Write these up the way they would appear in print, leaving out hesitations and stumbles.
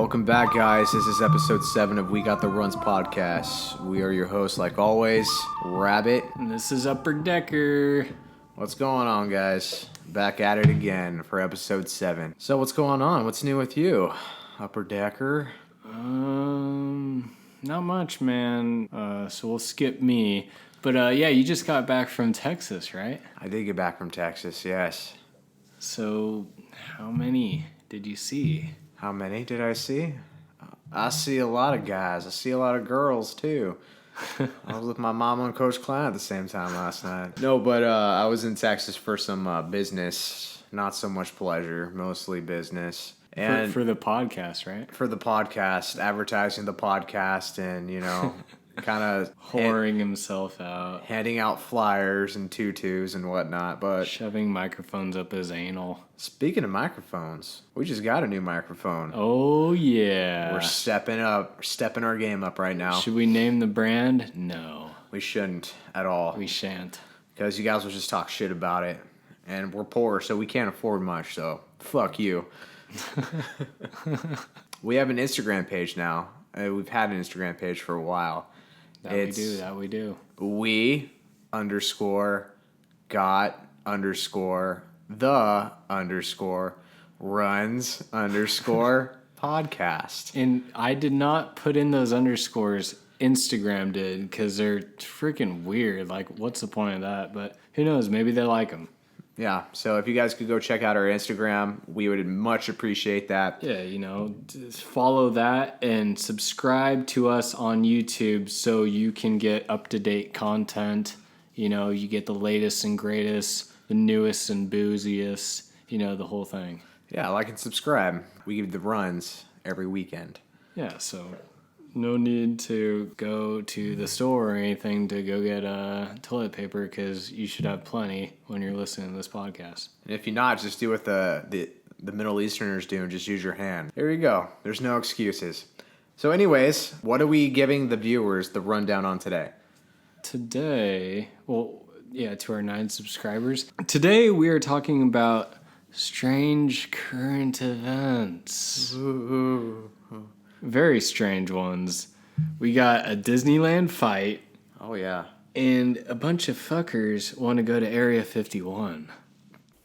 Welcome back, guys. This is episode 7 of We Got the Runs podcast. We are your hosts, like always, Rabbit. And this is Upper Decker. What's going on, guys? Back at it again for episode 7. So what's going on? What's new with you, Upper Decker? Not much, man. So we'll skip me. But yeah, you just got back from Texas, right? I did get back from Texas, yes. So how many did you see? How many did I see? I see a lot of guys. I see a lot of girls, too. I was with my mom and Coach Klein at the same time last night. No, but I was in Texas for some business. Not so much pleasure, mostly business. And for the podcast, right? For the podcast, advertising the podcast and, you know, kind of whoring himself out. Handing out flyers and tutus and whatnot. But shoving microphones up his anal. Speaking of microphones, we just got a new microphone. Oh, yeah. We're stepping our game up right now. Should we name the brand? No. We shouldn't at all. We shan't. Because you guys will just talk shit about it. And we're poor, so we can't afford much, so fuck you. We have an Instagram page now. We've had an Instagram page for a while. That we do. We _got _ runs _ podcast. And I did not put in those underscores. Instagram did, because they're freaking weird. Like, what's the point of that? But who knows? Maybe they like them. Yeah, so if you guys could go check out our Instagram, we would much appreciate that. Yeah, you know, just follow that and subscribe to us on YouTube so you can get up-to-date content. You know, you get the latest and greatest, the newest and booziest, you know, the whole thing. Yeah, like and subscribe. We give the runs every weekend. Yeah, so no need to go to the store or anything to go get toilet paper, because you should have plenty when you're listening to this podcast. And if you're not, just do what the Middle Easterners do and just use your hand. There you go. There's no excuses. So anyways, what are we giving the viewers the rundown on today? Today, to our 9 subscribers. Today we are talking about strange current events. Ooh. Very strange ones. We got a Disneyland Fight. Oh, yeah. And a bunch of fuckers want to go to Area 51.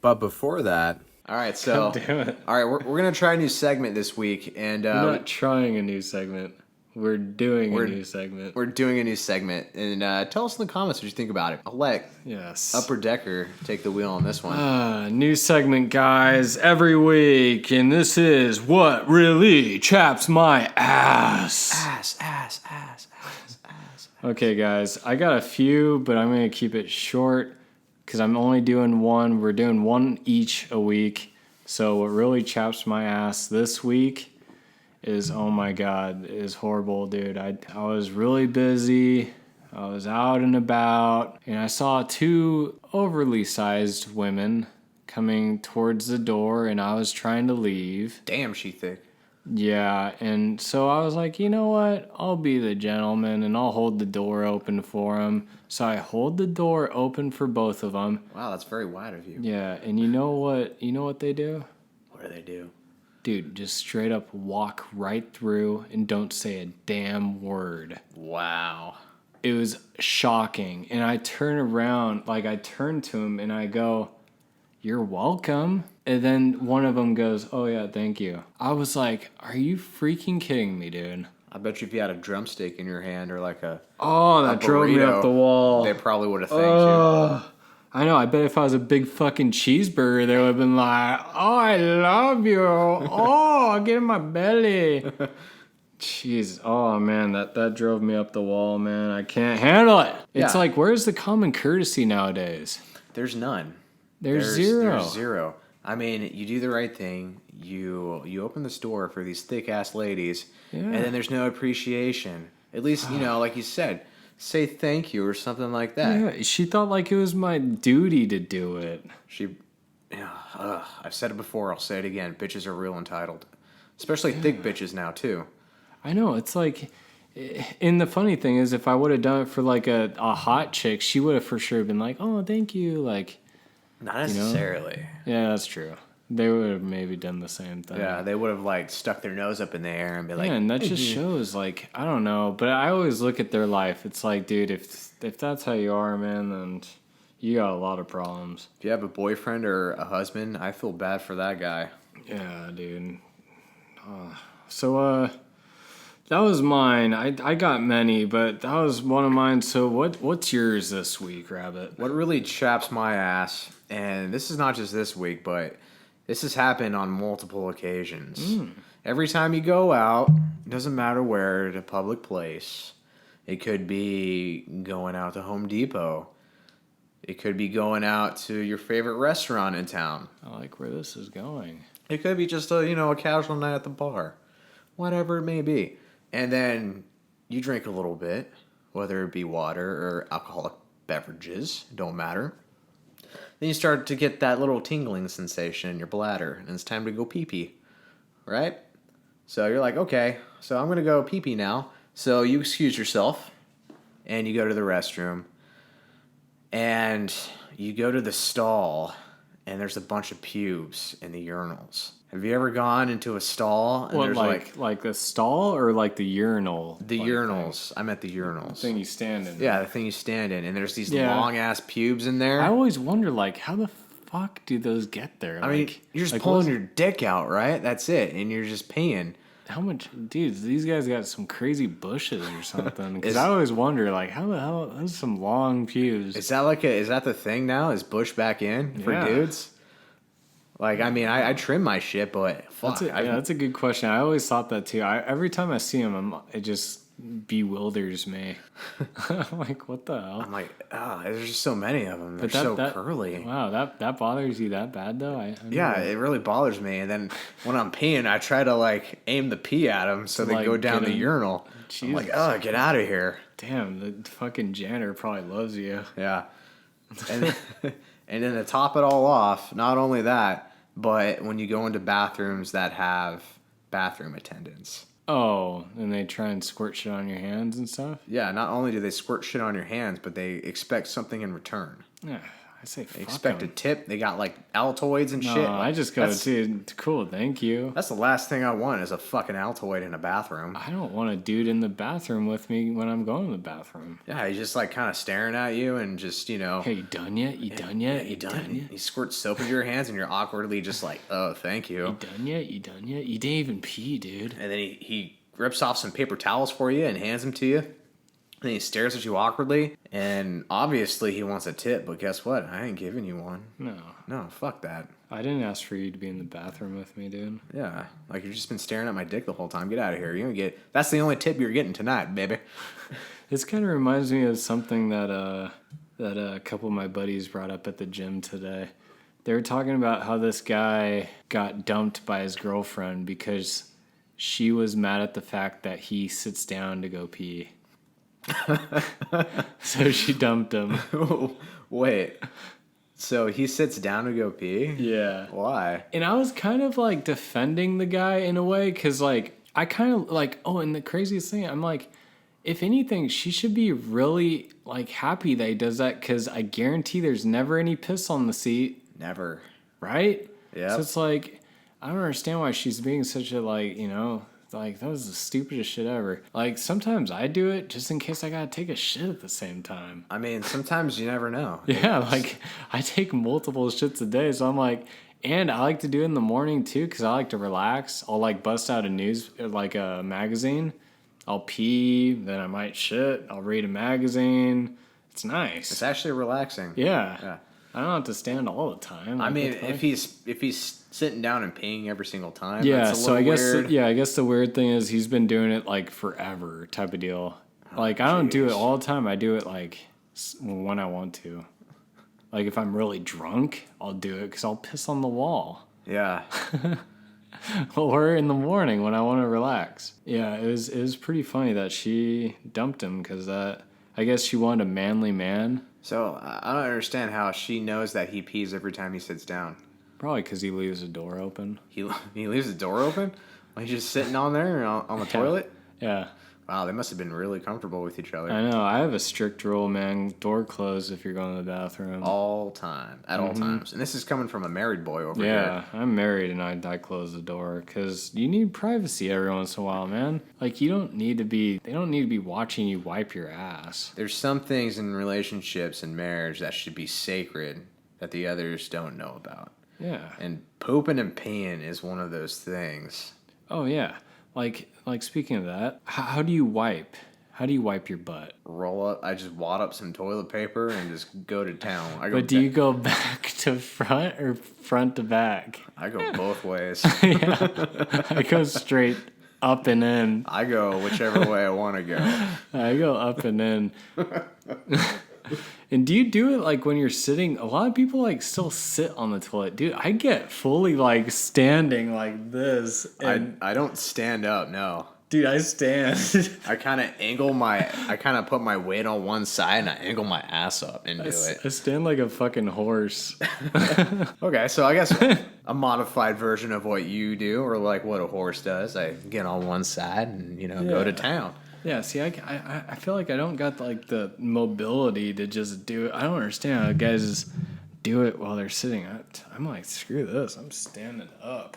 But before that... All right, so... God damn it. All right, we're going to try a new segment this week. And we're not trying a new segment. We're doing a new segment. We're doing a new segment. And tell us in the comments what you think about it. I'll let Upper Decker take the wheel on this one. New segment, guys, every week. And this is What Really Chaps My Ass. Ass. Okay, guys, I got a few, but I'm going to keep it short because I'm only doing one. We're doing one each a week. So what really chaps my ass this week is, oh my God, is horrible, dude. I was really busy. I was out and about, and I saw 2 overly sized women coming towards the door, and I was trying to leave. Damn, she thick. Yeah, and so I was like, you know what? I'll be the gentleman, and I'll hold the door open for them. So I hold the door open for both of them. Wow, that's very wide of you. Yeah, and you know what? You know what they do? What do they do? Dude, just straight up walk right through and don't say a damn word. Wow. It was shocking. And I turn around, I turn to him and I go, "You're welcome." And then one of them goes, "Oh yeah, thank you." I was like, are you freaking kidding me, dude? I bet you if you had a drumstick in your hand or like a that drove me up the wall. They probably would have thanked you. I know. I bet if I was a big fucking cheeseburger, they would have been like, "Oh, I love you. Oh, get in my belly." Jeez. Oh, man. That drove me up the wall, man. I can't handle it. It's like, where's the common courtesy nowadays? There's none. There's zero. There's zero. I mean, you do the right thing. You open this door for these thick-ass ladies, and then there's no appreciation. At least, you know, like you said, say thank you or something like that. Yeah, she thought like it was my duty to do it. I've said it before, I'll say it again. Bitches are real entitled. Especially thick bitches now, too. I know, it's like, and the funny thing is, if I would have done it for like a hot chick, she would have for sure been like, "Oh, thank you," like. Not necessarily. You know? Yeah, that's true. They would have maybe done the same thing. Yeah, they would have like stuck their nose up in the air and be like, yeah, and that just shows like I don't know, but I always look at their life. It's like, dude, if that's how you are, man, then you got a lot of problems. if you have a boyfriend or a husband, I feel bad for that guy. Yeah, dude. So that was mine. I got many, but that was one of mine. So what's yours this week, Rabbit? What really chaps my ass, and this is not just this week, but this has happened on multiple occasions. Every time you go out, it doesn't matter where, to a public place. It could be going out to Home Depot. It could be going out to your favorite restaurant in town. I like where this is going. It could be just a casual night at the bar. Whatever it may be. And then you drink a little bit, whether it be water or alcoholic beverages, don't matter. Then you start to get that little tingling sensation in your bladder, and it's time to go pee-pee, right? So you're like, okay, so I'm going to go pee-pee now. So you excuse yourself, and you go to the restroom, and you go to the stall, and there's a bunch of pubes in the urinals. Have you ever gone into a stall? And What, there's like the stall or like the urinal? the urinals. I meant the urinals. The thing you stand in. Yeah, the thing you stand in, and there's these Yeah. long ass pubes in there. I always wonder, like, how the fuck do those get there? I mean, you're just pulling your dick out, right? That's it, and you're just peeing. How much, dude? These guys got some crazy bushes or something. Because I always wonder, like, how the hell? Those some long pubes. Is that the thing now? Is bush back in for Yeah. dudes? Like, I mean, I trim my shit, but fuck. That's a good question. I always thought that too. Every time I see them, it just bewilders me. I'm like, what the hell? I'm like, there's just so many of them. They're But so curly. Wow, that bothers you that bad though? I Yeah, it really bothers me. And then when I'm peeing, I try to like aim the pee at them so they like, go down get the in. urinal. I'm like, Jesus. get out of here. Damn, the fucking janitor probably loves you. Yeah. And and then to top it all off, not only that, but when you go into bathrooms that have bathroom attendants. Oh, and they try and squirt shit on your hands and stuff? Yeah, not only do they squirt shit on your hands, but they expect something in return. Yeah, I say They fuck expect a 'em. tip. They got like Altoids and No, shit. I just go That's- to cool, thank you. That's the last thing I want is a fucking Altoid in a bathroom. I don't want a dude in the bathroom with me when I'm going to the bathroom. Yeah, he's just like kind of staring at you and just, Hey, you done yet? You done yet? you You done yet? He squirts soap into your hands and you're awkwardly just like, oh, thank you. You done yet? You done yet? You didn't even pee, dude. And then he rips off some paper towels for you and hands them to you. And he stares at you awkwardly. And obviously he wants a tip, but guess what? I ain't giving you one. No, fuck that. I didn't ask for you to be in the bathroom with me, dude. Yeah, like you've just been staring at my dick the whole time. Get out of here. You don't get. That's the only tip you're getting tonight, baby. This kind of reminds me of something that a couple of my buddies brought up at the gym today. They were talking about how this guy got dumped by his girlfriend because she was mad at the fact that he sits down to go pee. So she dumped him. Wait. So he sits down to go pee? Yeah. Why? And I was kind of like defending the guy in a way because like I kind of like, and the craziest thing, I'm like, if anything, she should be really like happy that he does that because I guarantee there's never any piss on the seat. Never. Right? Yeah. So it's like, I don't understand why she's being such a like, like that was the stupidest shit ever. Like sometimes I do it just in case I gotta take a shit at the same time. I mean, sometimes you never know. Yeah, like I take multiple shits a day, so I'm like, and I like to do it in the morning too because I like to relax. I'll like bust out a magazine. I'll pee, then I might shit. I'll read a magazine. It's nice. It's actually relaxing. Yeah. I don't have to stand all the time. I mean, if he's sitting down and peeing every single time, yeah. that's a So I little guess weird. I guess the weird thing is he's been doing it like forever, type of deal. Like I don't do it all the time. I do it like when I want to. Like if I'm really drunk, I'll do it because I'll piss on the wall. Yeah. Or in the morning when I want to relax. Yeah, it was pretty funny that she dumped him because I guess she wanted a manly man. So I don't understand how she knows that he pees every time he sits down. Probably because he leaves the door open. He leaves the door open? Like he's just sitting on there on the toilet? Yeah. Wow, they must have been really comfortable with each other. I know. I have a strict rule, man. Door closed if you're going to the bathroom. At all times. And this is coming from a married boy over here. Yeah, I'm married and I close the door because you need privacy every once in a while, man. Like, they don't need to be watching you wipe your ass. There's some things in relationships and marriage that should be sacred that the others don't know about. Yeah. And pooping and peeing is one of those things. Oh, yeah. Like speaking of that, how do you wipe? How do you wipe your butt? Roll up. I just wad up some toilet paper and just go to town. But do you go back to front or front to back? I go both ways. Yeah. I go straight up and in. I go whichever way I want to go. I go up and in. And do you do it like when you're sitting? A lot of people like still sit on the toilet. Dude, I get fully like standing like this. And I don't stand up, no. Dude, I stand. I kind of put my weight on one side and I angle my ass up and do it. I stand like a fucking horse. Okay, so I guess a modified version of what you do, or like what a horse does. I get on one side and, go to town. Yeah, see, I feel like I don't got like the mobility to just do it. I don't understand how guys just do it while they're sitting. I'm like, screw this. I'm standing up.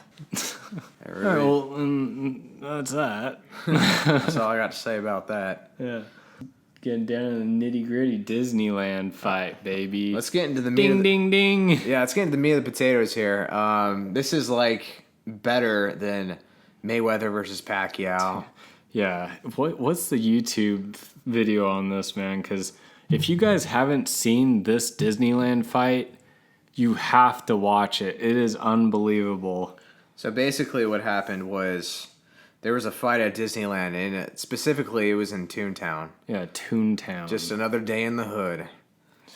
Really, all right, well, that's that. That's all I got to say about that. Yeah. Getting down to the nitty gritty Disneyland fight, baby. Let's get into the ding, ding. Yeah, let's get into the meat of the potatoes here. This is like better than Mayweather versus Pacquiao. Yeah. What's the YouTube video on this, man? Because if you guys haven't seen this Disneyland fight, you have to watch it. It is unbelievable. So basically what happened was there was a fight at Disneyland, and specifically it was in Toontown. Yeah, Toontown. Just another day in the hood.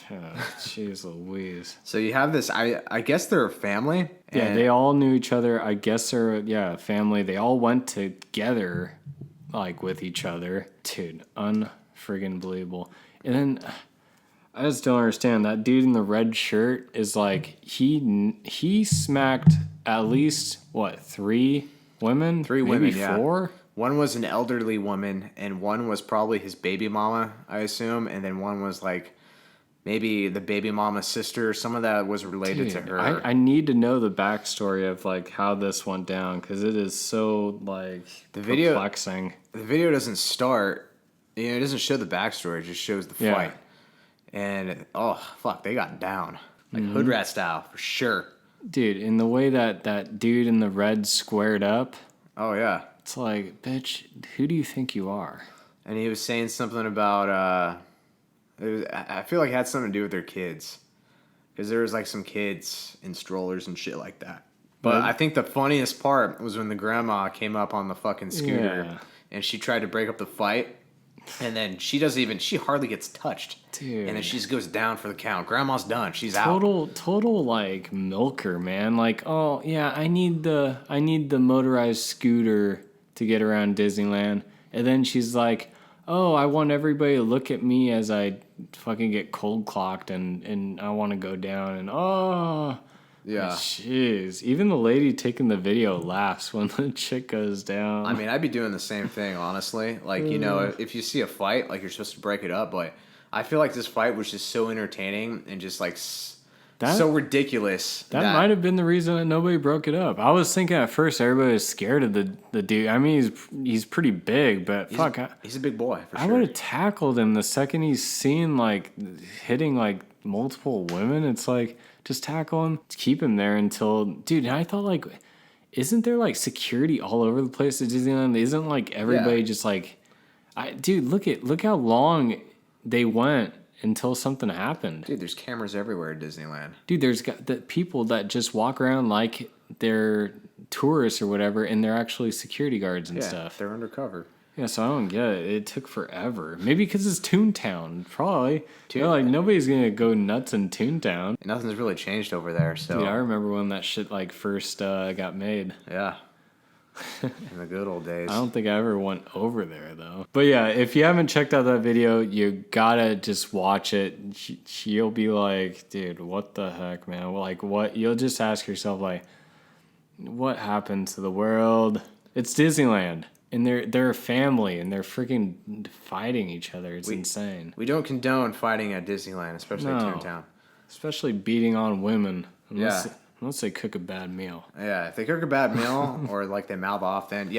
Jeez Louise. So you have this, I guess they're a family. Yeah, they all knew each other. I guess they're, a family. They all went together, like, with each other. Dude, unfriggin' believable. And then I just don't understand. That dude in the red shirt is like, he smacked at least, what, 3 women? 3 Maybe women, 4? Yeah. One was an elderly woman, and one was probably his baby mama, I assume. And then one was like maybe the baby mama's sister. Some of that was related to her. I need to know the backstory of like how this went down, because it is so like perplexing. The video doesn't start. It doesn't show the backstory. It just shows the fight. And oh fuck, they got down like hood rat style for sure. Dude, in the way that dude in the red squared up. Oh yeah. It's like, bitch, who do you think you are? And he was saying something about I feel like it had something to do with their kids, because there was like some kids in strollers and shit like that. But I think the funniest part was when the grandma came up on the fucking scooter and she tried to break up the fight, and then she hardly gets touched. Dude. And then she just goes down for the count. Grandma's done. She's out. Total like milker, man. Like, oh yeah, I need the motorized scooter to get around Disneyland. And then she's like, oh, I want everybody to look at me as I fucking get cold clocked and I want to go down, and yeah. Jeez. Even the lady taking the video laughs when the chick goes down. I mean, I'd be doing the same thing, honestly. Like, if you see a fight, like, you're supposed to break it up, but I feel like this fight was just so entertaining and just like so ridiculous. That might have been the reason that nobody broke it up. I was thinking at first everybody was scared of the dude. I mean, he's pretty big, but he's a big boy for sure. I would have tackled him the second he's seen like hitting like multiple women. It's like, just tackle him, keep him there until, dude. And I thought, like, isn't there like security all over the place at Disneyland? Isn't like everybody just like, dude, look how long they went until something happened. Dude, there's cameras everywhere at Disneyland. Dude, there's got the people that just walk around like they're tourists or whatever, and they're actually security guards and stuff. They're undercover. Yeah, so I don't get it. It took forever. Maybe because it's Toontown, probably. Like, nobody's going to go nuts in Toontown. Nothing's really changed over there, so. Dude, I remember when that shit, like, first got made. Yeah. In the good old days. I don't think I ever went over there, though. But yeah, if you haven't checked out that video, you gotta just watch it. You'll be like, dude, what the heck, man? Like, what? You'll just ask yourself, like, what happened to the world? It's Disneyland. And they're a family, and they're freaking fighting each other. It's insane. We don't condone fighting at Disneyland, especially Toontown. Especially beating on women. Unless they cook a bad meal. Yeah, if they cook a bad meal or like they mouth off, then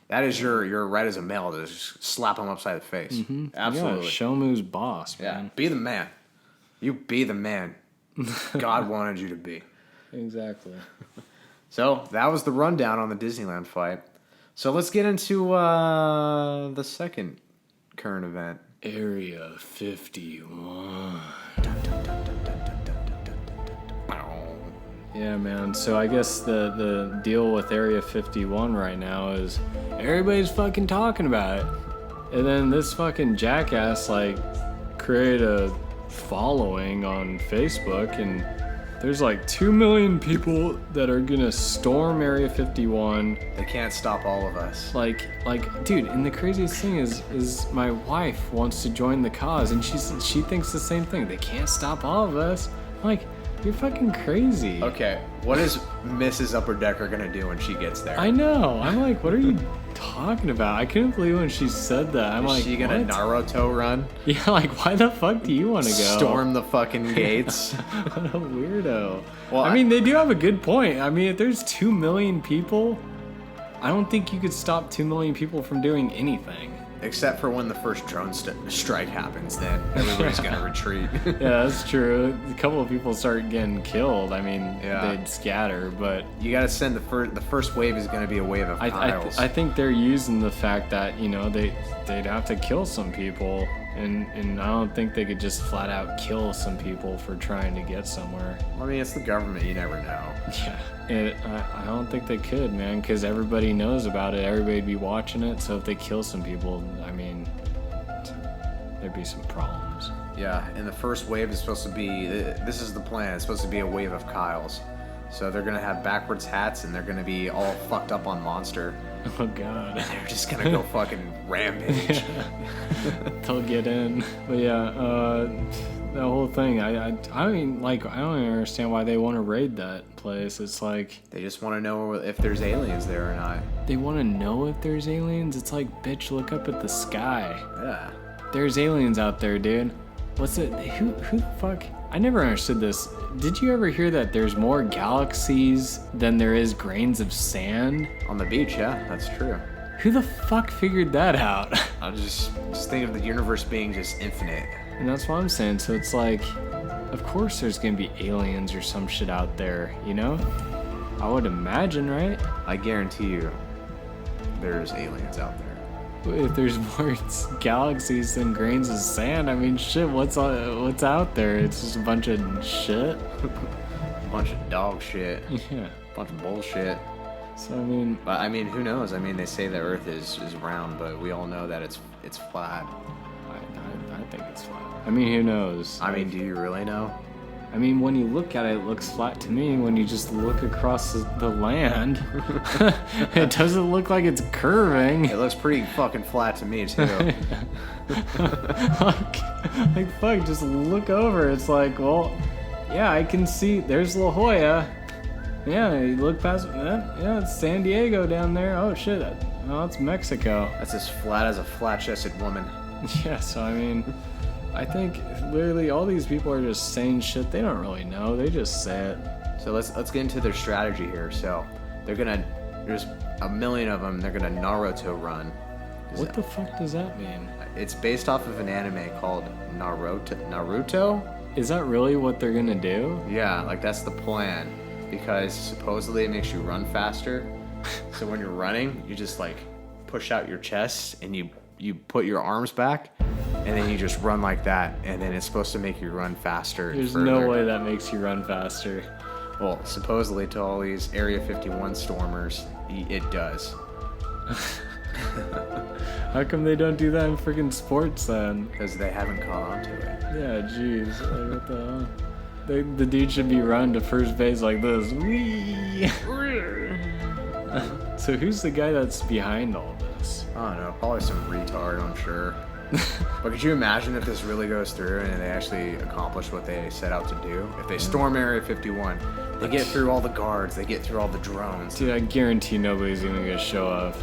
that is your right as a male to just slap them upside the face. Mm-hmm. Absolutely. Yeah, show 'em who's boss, man. Yeah, be the man. You be the man God wanted you to be. Exactly. So that was the rundown on the Disneyland fight. So let's get into the second current event. Area 51. Yeah, man. So I guess the deal with Area 51 right now is everybody's fucking talking about it. And then this fucking jackass, like, created a following on Facebook, and there's like 2 million people that are gonna storm Area 51. They can't stop all of us. Like, dude, and the craziest thing is my wife wants to join the cause, and she thinks the same thing. They can't stop all of us. I'm like, you're fucking crazy. Okay, what is Mrs. Upper Decker gonna do when she gets there? I know. I'm like, what are you talking about? I couldn't believe when she said that. I'm like, is she gonna Naruto run? Yeah, like, why the fuck do you want to go? Storm the fucking gates? What a weirdo. Well, I mean, they do have a good point. I mean, if there's 2 million people, I don't think you could stop 2 million people from doing anything. Except for when the first drone strike happens, then everybody's gonna retreat. Yeah, that's true. A couple of people start getting killed. I mean, they'd scatter, but you gotta send the first wave is gonna be a wave of piles. I think they're using the fact that, you know, they'd have to kill some people, and I don't think they could just flat out kill some people for trying to get somewhere. I mean, it's the government. You never know. Yeah. And I don't think they could, man, because everybody knows about it. Everybody'd be watching it. So if they kill some people, I mean, there'd be some problems. Yeah, and the first wave is supposed to be, this is the plan, it's supposed to be a wave of Kyles. So they're going to have backwards hats, and they're going to be all fucked up on Monster. Oh, God. And they're just going to go fucking rampage. They'll get in. But yeah, the whole thing, I mean, like, I don't even understand why they want to raid that place. It's like, they just want to know if there's aliens there or not. They want to know if there's aliens? It's like, bitch, look up at the sky. Yeah. There's aliens out there, dude. What's it? Who the fuck? I never understood this. Did you ever hear that there's more galaxies than there is grains of sand? On the beach, yeah, that's true. Who the fuck figured that out? I just think of the universe being just infinite. And that's what I'm saying. So it's like, of course there's gonna be aliens or some shit out there, you know? I would imagine, right? I guarantee you there's aliens out there. If there's more galaxies than grains of sand, I mean, shit, what's out there? It's just a bunch of shit. A bunch of dog shit. Yeah. A bunch of bullshit. So, I mean, who knows? I mean, they say the Earth is round, but we all know that it's flat. I think it's flat. I mean, who knows? I mean, do you really know? I mean, when you look at it, it looks flat to me. When you just look across the land, it doesn't look like it's curving. It looks pretty fucking flat to me, too. like, fuck, just look over. It's like, well, yeah, I can see, there's La Jolla. Yeah, you look past, yeah, it's San Diego down there. Oh, shit, it's Mexico. That's as flat as a flat-chested woman. Yeah, so, I mean, I think literally all these people are just saying shit they don't really know. They just say it. So let's get into their strategy here. So there's a million of them. They're gonna Naruto run. What the fuck does that mean? It's based off of an anime called Naruto? Is that really what they're gonna do? Yeah, like that's the plan. Because supposedly it makes you run faster. So when you're running, you just like push out your chest and you put your arms back, and then you just run like that, and then it's supposed to make you run faster. There's no way that makes you run faster. Well, supposedly to all these Area 51 stormers, it does. How come they don't do that in freaking sports then? Because they haven't caught on to it. Yeah, jeez. Like, what the hell? The dude should be running to first base like this. Whee! So who's the guy that's behind all this? I don't know. Probably some retard, I'm sure. But could you imagine if this really goes through and they actually accomplish what they set out to do? If they storm Area 51, they get through all the guards, they get through all the drones. Dude, I guarantee nobody's even gonna show up.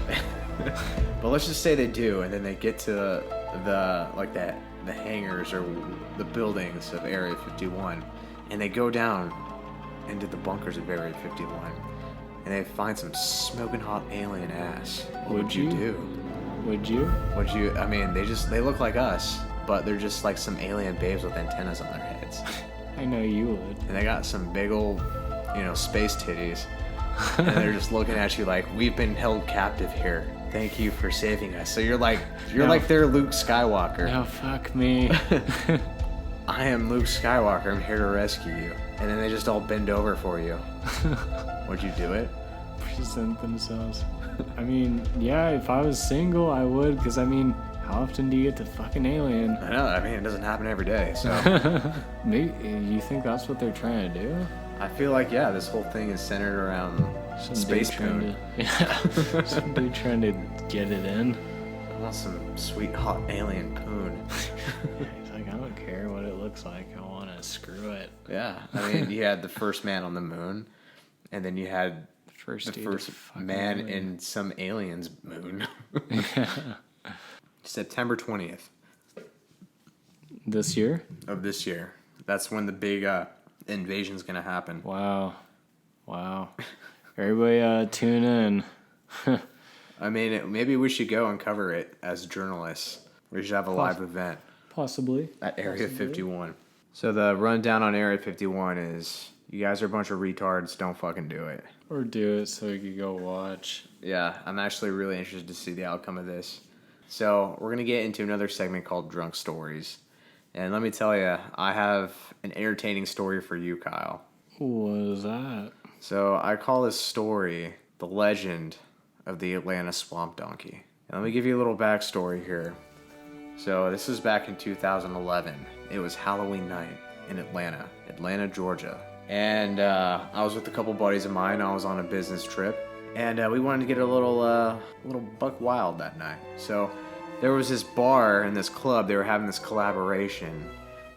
But let's just say they do, and then they get to the hangars or the buildings of Area 51, and they go down into the bunkers of Area 51, and they find some smoking hot alien ass. What would you do? Would you? I mean, they look like us, but they're just like some alien babes with antennas on their heads. I know you would. And they got some big old, space titties. And they're just looking at you like, we've been held captive here. Thank you for saving us. So you're like their Luke Skywalker. No, fuck me. I am Luke Skywalker. I'm here to rescue you. And then they just all bend over for you. Would you do it? Present themselves. I mean, yeah, if I was single, I would, because, I mean, how often do you get to fuck an alien? I know, it doesn't happen every day, so... Maybe, you think that's what they're trying to do? I feel like, yeah, this whole thing is centered around space poon. Some dude trying to get it in. I want some sweet, hot alien poon. He's like, I don't care what it looks like, I want to screw it. Yeah, I mean, you had the first man on the moon, and then you had... the first man in some alien's moon. September 20th. This year? Of this year. That's when the big invasion's going to happen. Wow. Everybody tune in. I mean, maybe we should go and cover it as journalists. We should have a live event. Possibly. At Area 51. So the rundown on Area 51 is... You guys are a bunch of retards. Don't fucking do it. Or do it so you could go watch. Yeah, I'm actually really interested to see the outcome of this. So we're going to get into another segment called Drunk Stories. And let me tell you, I have an entertaining story for you, Kyle. What is that? So I call this story The Legend of the Atlanta Swamp Donkey. And let me give you a little backstory here. So this is back in 2011. It was Halloween night in Atlanta, Georgia. And I was with a couple buddies of mine. I was on a business trip, and we wanted to get a little buck wild that night. So there was this bar and this club. They were having this collaboration.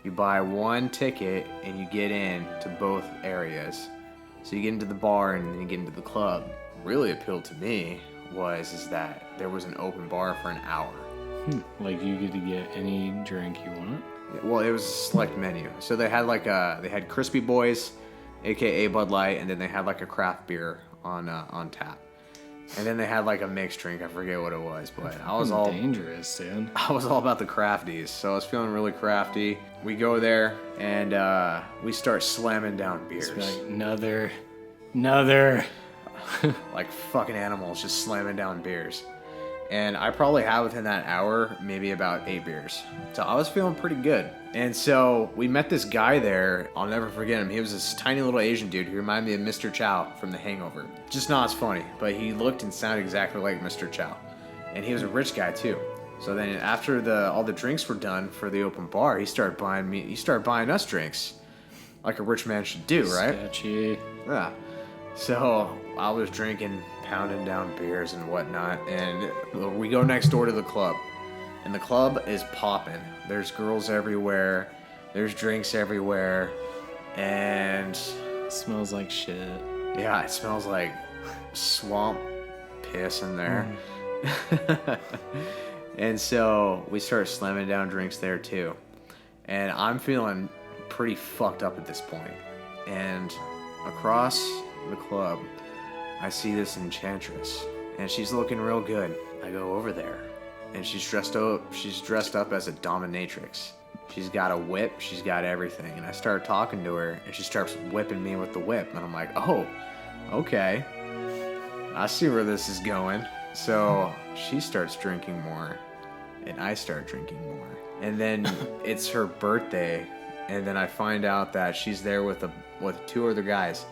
You buy one ticket and you get in to both areas. So you get into the bar and then you get into the club. What really appealed to me is that there was an open bar for an hour. Like you get to get any drink you want? Well, it was a select menu. So they had they had Crispy Boys, aka Bud Light, and then they had like a craft beer on tap. And then they had like a mixed drink. I forget what it was, but I was all dangerous, dude. I was all about the crafties, so I was feeling really crafty. We go there and we start slamming down beers. It's like another, like fucking animals, just slamming down beers. And I probably had within that hour maybe about 8 beers. So I was feeling pretty good. And so we met this guy there. I'll never forget him. He was this tiny little Asian dude. He reminded me of Mr. Chow from The Hangover. Just not as funny, but he looked and sounded exactly like Mr. Chow. And he was a rich guy too. So then after all the drinks were done for the open bar, he started buying us drinks. Like a rich man should do, right? Sketchy. Yeah. So I was drinking, pounding down beers and whatnot, and we go next door to the club. And the club is popping. There's girls everywhere. There's drinks everywhere. And... It smells like shit. Yeah, it smells like swamp piss in there. And so we start slamming down drinks there too. And I'm feeling pretty fucked up at this point. And across the club, I see this enchantress, and she's looking real good. I go over there, and she's dressed up as a dominatrix. She's got a whip, she's got everything. And I start talking to her, and she starts whipping me with the whip. And I'm like, oh, okay. I see where this is going. So she starts drinking more, and I start drinking more. And then it's her birthday, and then I find out that she's there with 2 other guys.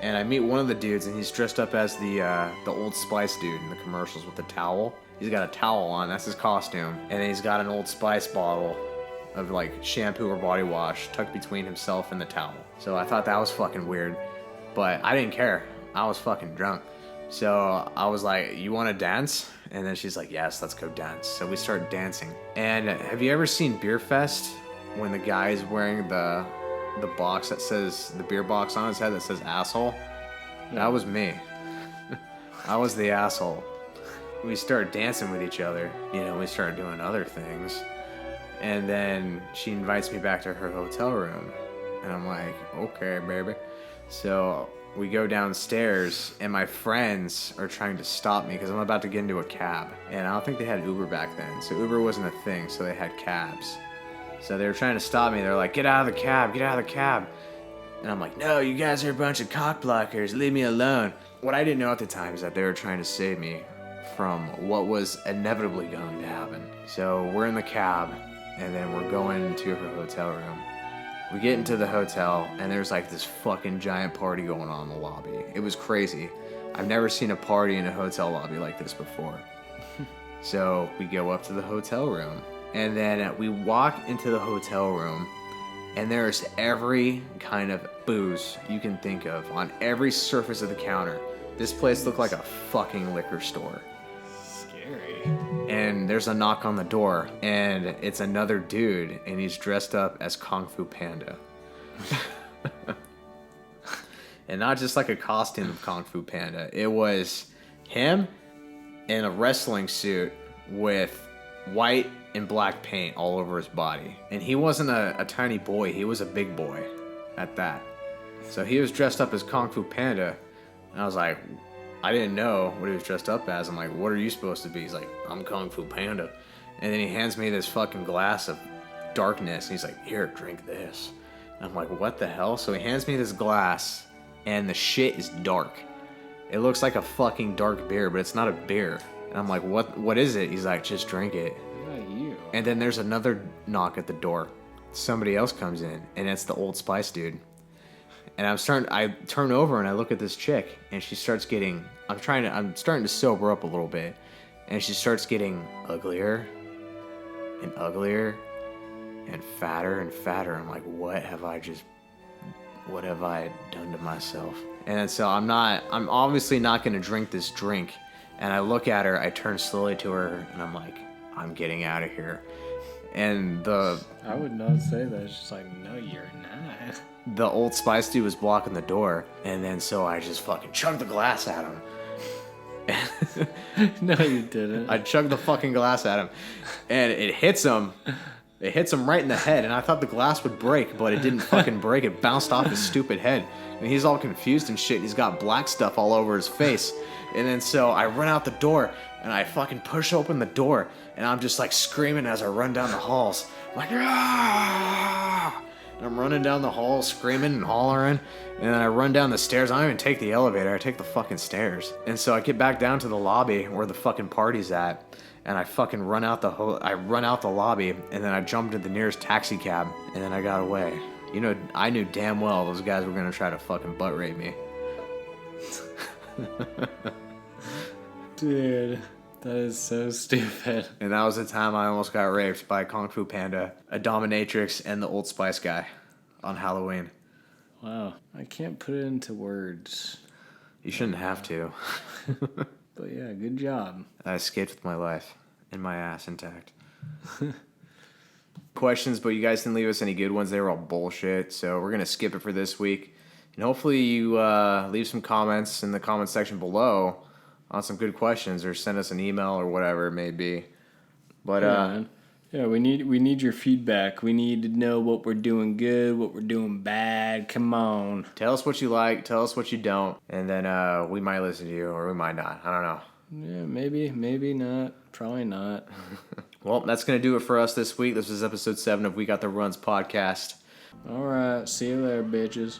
And I meet one of the dudes, and he's dressed up as the Old Spice dude in the commercials with the towel. He's got a towel on, that's his costume. And then he's got an Old Spice bottle of like shampoo or body wash tucked between himself and the towel. So I thought that was fucking weird, but I didn't care. I was fucking drunk. So I was like, you want to dance? And then she's like, yes, let's go dance. So we start dancing. And have you ever seen Beer Fest when the guy is wearing the box that says, the beer box on his head that says asshole? Yeah. That was me. I was the asshole. we started dancing with each other. You know, we started doing other things. And then she invites me back to her hotel room. And I'm like, okay, baby. So we go downstairs, and my friends are trying to stop me because I'm about to get into a cab. And I don't think they had Uber back then. So Uber wasn't a thing, so they had cabs. So they were trying to stop me. They're like, get out of the cab, get out of the cab. And I'm like, no, you guys are a bunch of cock blockers. Leave me alone. What I didn't know at the time is that they were trying to save me from what was inevitably going to happen. So we're in the cab, and then we're going to her hotel room. We get into the hotel, and there's like this fucking giant party going on in the lobby. It was crazy. I've never seen a party in a hotel lobby like this before. So we go up to the hotel room, and then we walk into the hotel room, and there's every kind of booze you can think of on every surface of the counter. This place looked like a fucking liquor store. Scary. And there's a knock on the door, and it's another dude, and he's dressed up as Kung Fu Panda. And not just like a costume of Kung Fu Panda. It was him in a wrestling suit with white and black paint all over his body. And he wasn't a tiny boy, he was a big boy at that. So he was dressed up as Kung Fu Panda, and I was like, I didn't know what he was dressed up as. I'm like, what are you supposed to be? He's like, I'm Kung Fu Panda. And then he hands me this fucking glass of darkness, and he's like, here, drink this. And I'm like, what the hell? So he hands me this glass, and the shit is dark. It looks like a fucking dark beer, but it's not a beer. And I'm like, what is it? He's like, just drink it. You. And then there's another knock at the door. Somebody else comes in, and it's the Old Spice dude. And I turn over and I look at this chick, and she starts getting, I'm starting to sober up a little bit, and she starts getting uglier and uglier and fatter and fatter. I'm like, what have I done to myself? And so I'm obviously not going to drink this drink. And I look at her, I turn slowly to her, and I'm like, I'm getting out of here. And I would not say that. It's just like, no, you're not. The Old Spice dude was blocking the door, and then so I just fucking chugged the glass at him. No, you didn't. I chugged the fucking glass at him, and it hits him. It hits him right in the head, and I thought the glass would break, but it didn't fucking break. It bounced off his stupid head, and he's all confused and shit. And he's got black stuff all over his face. And then so I run out the door, and I fucking push open the door, and I'm just like screaming as I run down the halls. I'm like, ah! And I'm running down the hall screaming and hollering, and then I run down the stairs. I don't even take the elevator, I take the fucking stairs. And so I get back down to the lobby where the fucking party's at, and I fucking run out the lobby, and then I jumped into the nearest taxi cab, and then I got away. You know, I knew damn well those guys were gonna try to fucking butt rape me. Dude, that is so stupid. And that was the time I almost got raped by Kung Fu Panda, a dominatrix, and the Old Spice guy on Halloween. Wow, I can't put it into words. You shouldn't have to. But yeah, good job. I escaped with my life and my ass intact. Questions, but you guys didn't leave us any good ones. They were all bullshit, so we're going to skip it for this week. And hopefully you leave some comments in the comment section below on some good questions, or send us an email or whatever it may be. But yeah, we need your feedback. We need to know what we're doing good, what we're doing bad. Come on. Tell us what you like, tell us what you don't, and then we might listen to you, or we might not. I don't know. Yeah, maybe not. Probably not. Well, that's going to do it for us this week. This is episode 7 of We Got the Runs podcast. All right. See you there, bitches.